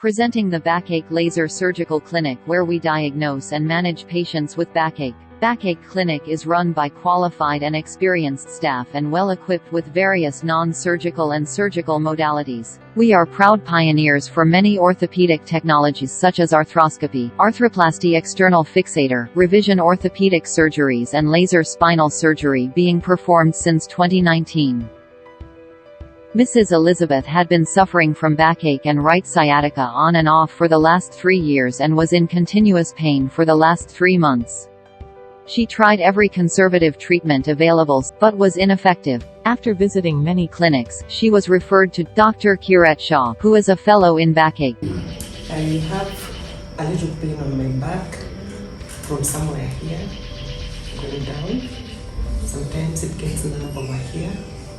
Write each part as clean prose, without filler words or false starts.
Presenting the Backache Laser Surgical Clinic, where we diagnose and manage patients with backache. Backache Clinic is run by qualified and experienced staff and well equipped with various non-surgical and surgical modalities. We are proud pioneers for many orthopedic technologies such as arthroscopy, arthroplasty, external fixator, revision orthopedic surgeries and laser spinal surgery being performed since 2019. Mrs. Elizabeth had been suffering from backache and right sciatica on and off for the last 3 years and was in continuous pain for the last 3 months. She tried every conservative treatment available, but was ineffective. After visiting many clinics, she was referred to Dr. SHAH, who is a fellow in backache. I have a little pain on my back from somewhere here, going down. Sometimes it gets numb over here.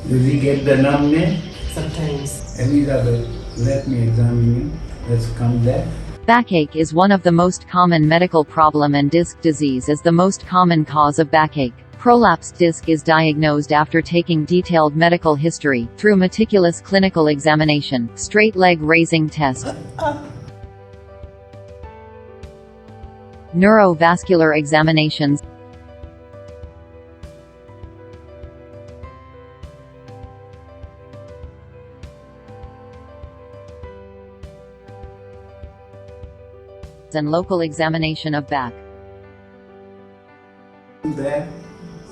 Does he get the numbness? Sometimes. Elizabeth, let me examine you. Let's come there. Backache is one of the most common medical problem, and disc disease is the most common cause of backache. Prolapsed disc is diagnosed after taking detailed medical history, through meticulous clinical examination, straight leg raising test, neurovascular examinations, and local examination of back. There,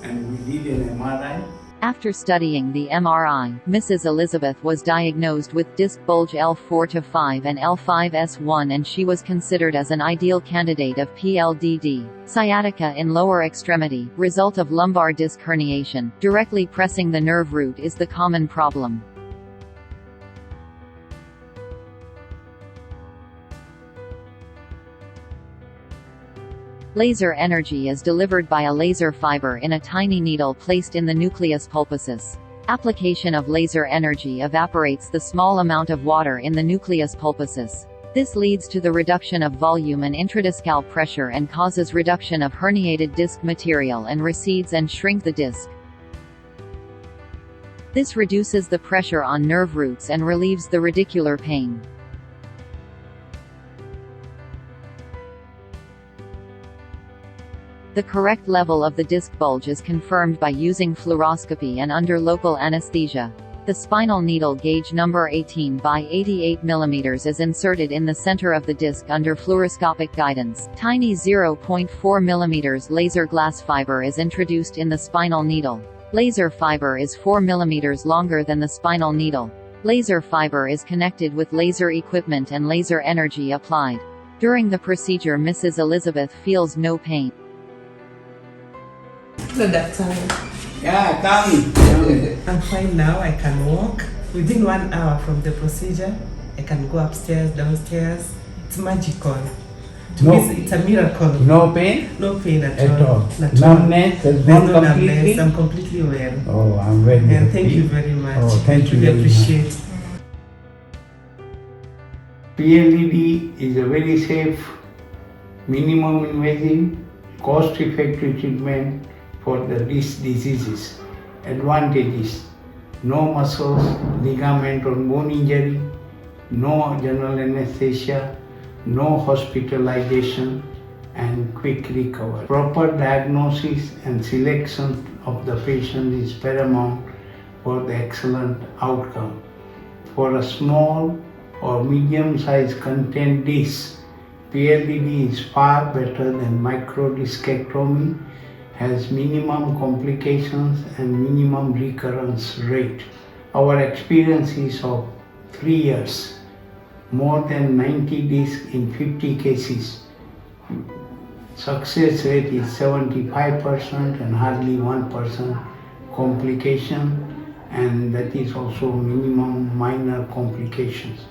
and we did an MRI. After studying the MRI, Mrs. Elizabeth was diagnosed with disc bulge L4 to 5 and L5S1, and she was considered as an ideal candidate of PLDD. Sciatica in lower extremity, result of lumbar disc herniation, directly pressing the nerve root, is the common problem. Laser energy is delivered by a laser fiber in a tiny needle placed in the nucleus pulposus. Application of laser energy evaporates the small amount of water in the nucleus pulposus. This leads to the reduction of volume and intradiscal pressure and causes reduction of herniated disc material and recedes and shrink the disc. This reduces the pressure on nerve roots and relieves the radicular pain. The correct level of the disc bulge is confirmed by using fluoroscopy and under local anesthesia. The spinal needle gauge number 18 by 88 mm is inserted in the center of the disc under fluoroscopic guidance. Tiny 0.4 mm laser glass fiber is introduced in the spinal needle. Laser fiber is 4 mm longer than the spinal needle. Laser fiber is connected with laser equipment and laser energy applied. During the procedure, Mrs. Elizabeth feels no pain. So that time. Yeah, come. I'm fine now. I can walk. Within 1 hour from the procedure, I can go upstairs, downstairs. It's magical. To me, it's a miracle. No pain? No pain at all. Not Numbness has gone no completely? numbness. I'm completely well. Oh, I'm very happy. And thank you very much. Oh, thank you We very appreciate. PLDD is a very safe, minimum invasive, cost-effective treatment for these diseases. Advantages: no muscles, ligament or bone injury, no general anesthesia, no hospitalization, and quick recovery. Proper diagnosis and selection of the patient is paramount for the excellent outcome. For a small or medium-sized content disc, PLDD is far better than microdiscectomy, has minimum complications and minimum recurrence rate. Our experience is of 3 years, more than 90 discs in 50 cases. Success rate is 75% and hardly 1% complication, and that is also minimum minor complications.